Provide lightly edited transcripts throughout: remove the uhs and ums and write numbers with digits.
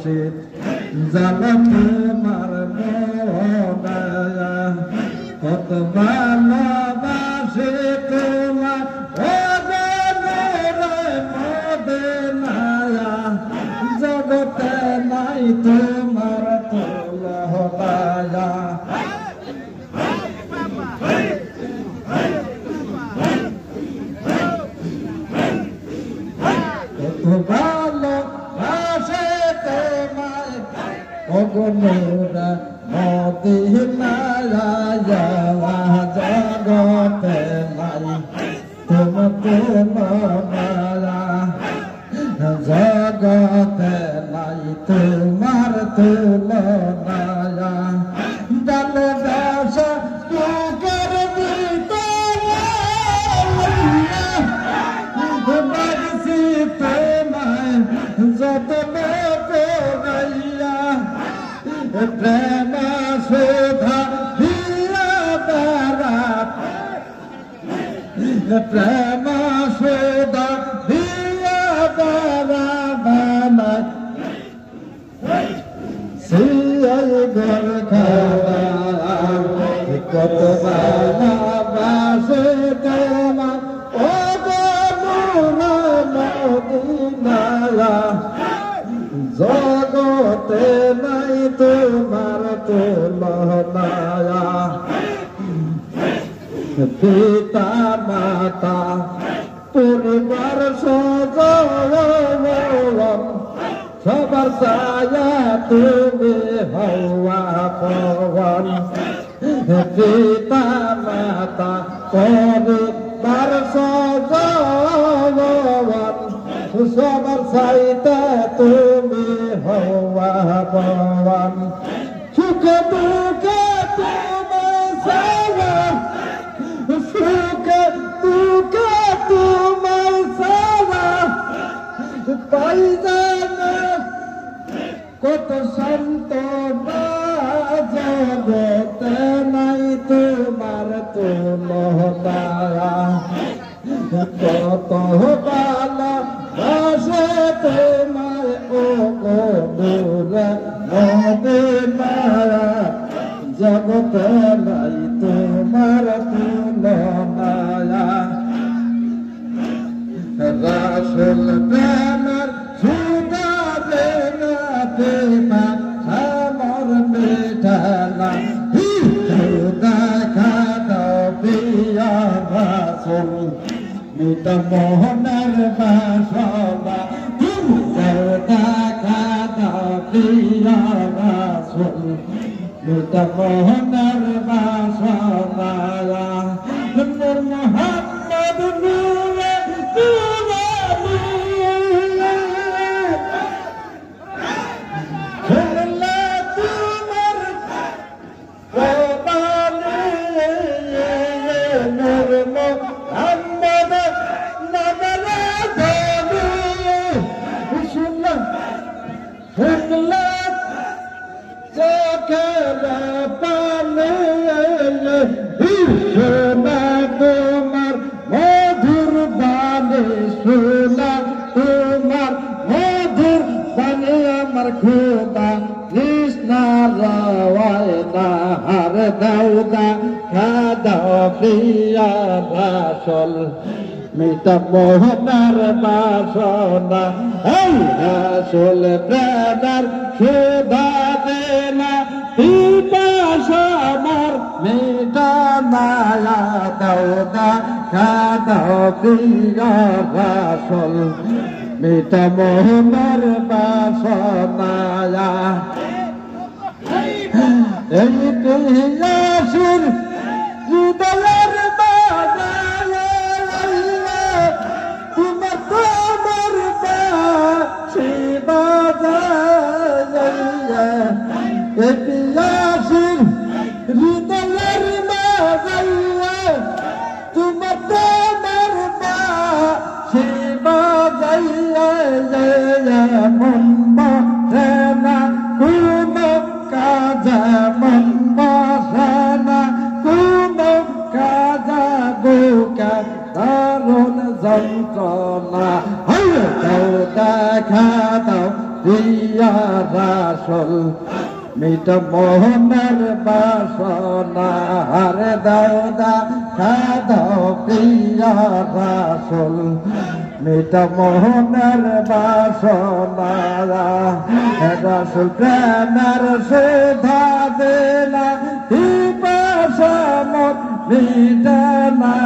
মুর্শিদ জালাতে মার মোহনায়া কত ভালোবাসে তোমার ও মদিনায়া জগতে নাই তোমার তুলনায়া ভালোবাসে তোমায় অগনুরা মদিনায়া জগতে নাই তোমার তুলনায়া জগতে নাই তোমার তুলনায়া ভালোবাসা বুকের ভিতরে বাগছি তোমায় যতনে পেরাইয়া প্রেম সুধা দিয়া তারা প্রেম সুধা দিয়া তারা বানা সিয়াই ঘর খাওয়া কত ভালোবাসে তোমার ও মদিনায়া জগতে নাই তোমার তুলনায়া পিতা মাতা পরিবার সজন সবার ছায়া তুমি হওয়া পবন পিতা মাতা পরিবার সজন সবার ছাইতে তুমি হওয়া পবন সুখে দুঃখে তুমি ছায়া সুখে দুঃখে তুমি ছায়া পাই জানে কত শান্ত জগতে নাই তোমার তুলনায়া কত ভালোবাসে তোমার ও গনুরা মদিনায়া জগতে নাই তোমার তুলনায়া রাসূল প্রেমের সুধা দেনা দেবা আমার মিঠালা খুদা খাদা পিয়া রাসূল মিটা মোহনের বাসনা খুদা খাদা পিয়া রাসূল মিটা মোহনের বাসনা নূর মুহাম্মদ নূরে তোমার মধুর বাণী শোনা তোমার মধুর বাণী আমার খোদা কৃষ্ণা রাওয়ায় না হার দাউদা খাদা প্রিয়া রাসূল মিটা মোহনার বাসনা রাসূল প্রেমের সুধা দেনা পিপাসা আমার মিটা মায়া দাউদা খাদা প্রিয়া রাসূল মিটা মোহনার বাসনা এই পিয়াসুর হৃদয়ের বাজারে তোমার তোমার বাঁশি বাজারে এই পিয়াসুর হৃদয়ের বাজারে তোমার তোমার বাঁশি বাজারে মন বসে না কোনো কাজে মন বসে না কোনো কাজে বুকে দারুণ যন্ত্রণা দাও দেখা দাও প্রিয় রাসূল মিট মোহনের বাসনা হারে দাও দেখা দাও প্রিয় রাসূল মিট মোহনের বাসনা রাসূল প্রেমের সুধা দিলা পিপাসা মোর মিটে না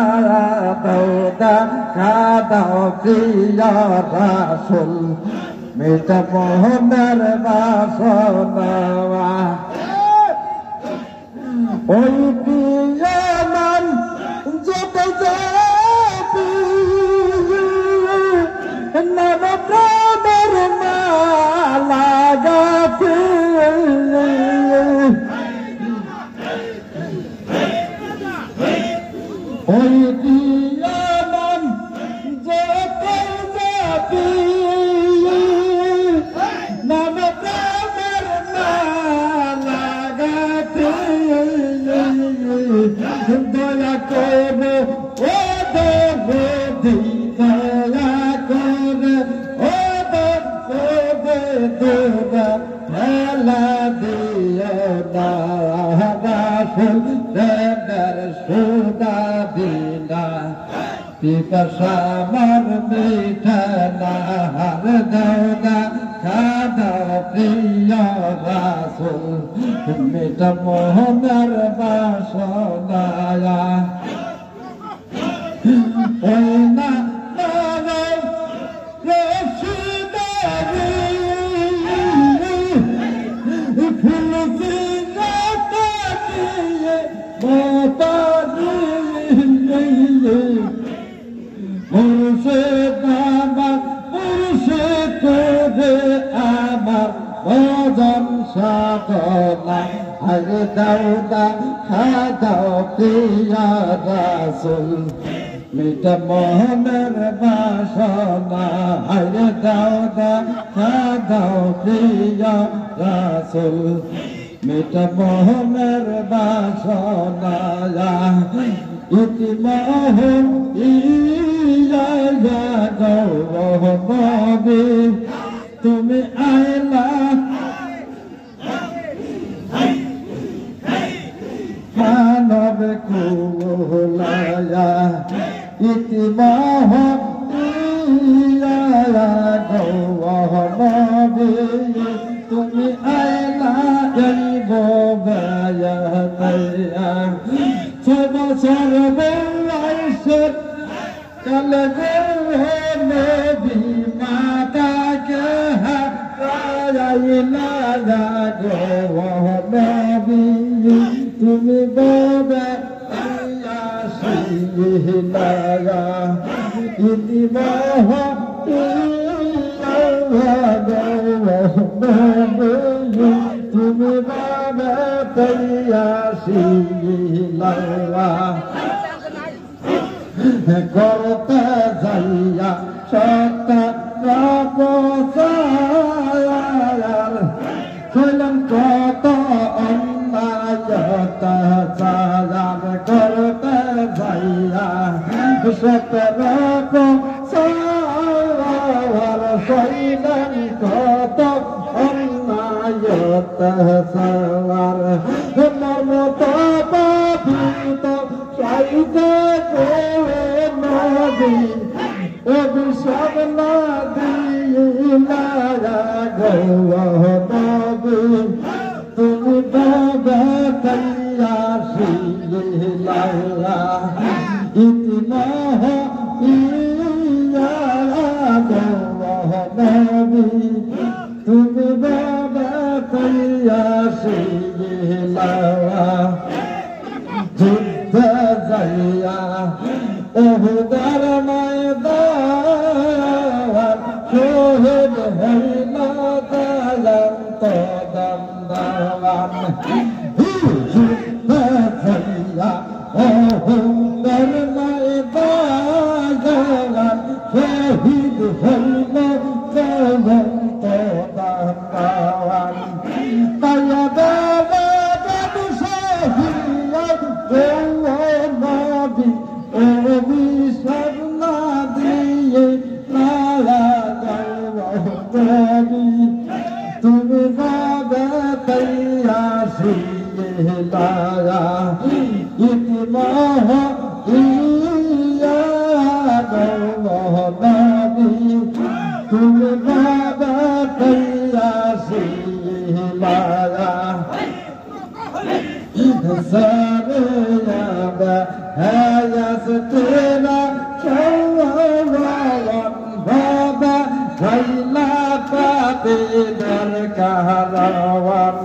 দাও দেখা দাও প্রিয় রাসূল মিট মোহনের বাসনা ওই প্রিয় মান যত যাবি নাম প্রেমের মালা গাথি ওই প্রিয় মান যত যাবি নাম প্রেমের মালা গাথি দয়া করে ও দেবী দয়া করে ও দেবা মেলা দিয়ে না রাসূল প্রেমের সুধা দিলা পিপাসা আমার মিঠে না হার দাও দেখা দাও প্রিয় রাসূল মিট মোহনের বাসনা ওই না মুর্শিদ আমার মুর্শিদ করে আমার ভজন সাধনা হরে দাও দেখা দাও প্রিয় রাসূল মিট মোহনের বাসনা হরে দাও দেখা দাও প্রিয় রাসূল মিট মোহনের বাসনা ইতি মোহন ইয়া নবী তুমি আইলা মানব কুলায়া ইতি মোহন ইয়া নবী তুমি আইলা বয়া নয়া বছর বয়সে কালে নবী মাতাকে হারাইলা গো নবী তুমি ববে আসিলা ইতি মোহ তুমি বাবে তৈয়াসিলা করতে যাইয়া সত্য ছিলেন কত অন্যায়তাচার করতে যাইয়া সত্য ছিলেন কত অন্যায়তাচার মর্মত পাপিত চাইতে নদী অভিশাপ না দিলা গো নবী তুমি বাবা তৈয়াসিলা ইতি মোহ ইয়া গো নবী তুমি বাবা তৈয়াসিলা যুদ্ধ যাইয়া ওহুদের ময়দান শহীদ হইল দয়ান্ত দন্দান যুদ্ধ যাইয়া ওহুদের ময়দান শহীদ হইল দয়ান্ত দন্দান তায়া বাবা বাবু শহীদ নবী অভিশাপ না দিয়ে নারা নবী ভাইলা পাতে দরকারাওয়ান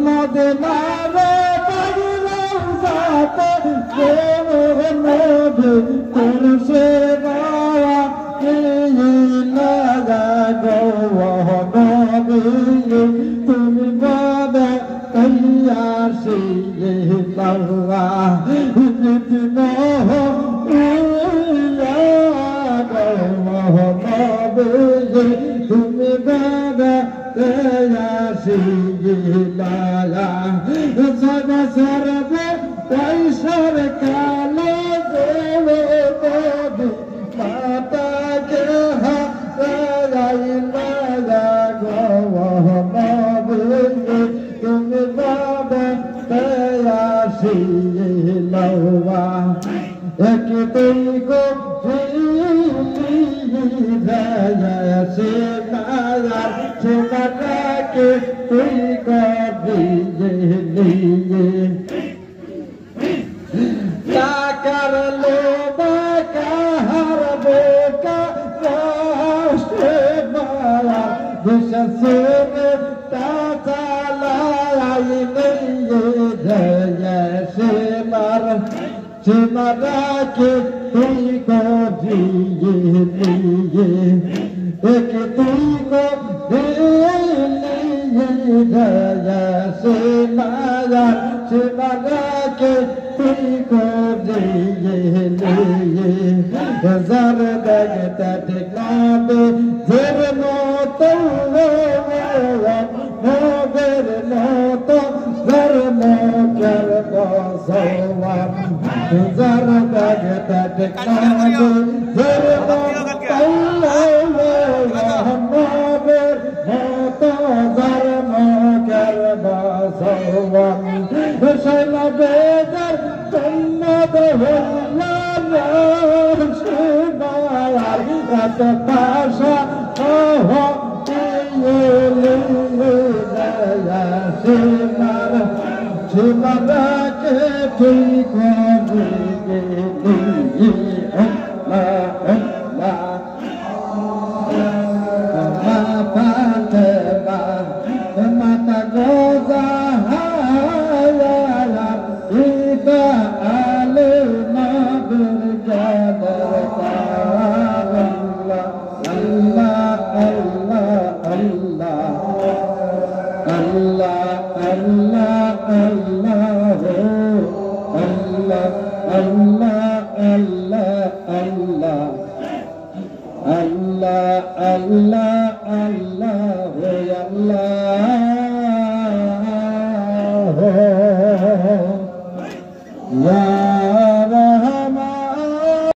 মদিনার পাগলাম সাথে নবী তোর সেবা লাগা গো নবী তুমি বাবা তৈয়ার সে লাল্লা জিতনা তুমি বাবা তৈয়ার সে লালা সদা সরবে পয়সার কালে দেবে দেবে মাতা কে হারাই লাগা গো তুমি বাবা তৈয়ার সে লালা এক তুই গো से माया से लगा के तुई को लिए क्या कर लो हर बोका राष्ट्र माया विश्व तालाई नहीं जैसे मरा के तुई को लिए एक तुई को से माया से मरा के तुई को लिए जर दगता टिकाबे जर मोतो मोगर मोतो जर मोकर बसवान जर दगता टिकाबे जर मोतो मोगर मोतो जर मोकर बसवान शैला बेदर जन्नत हुल्ला शिवायार रत पाशा हो शिवरा के ठीक माता गोदा Allah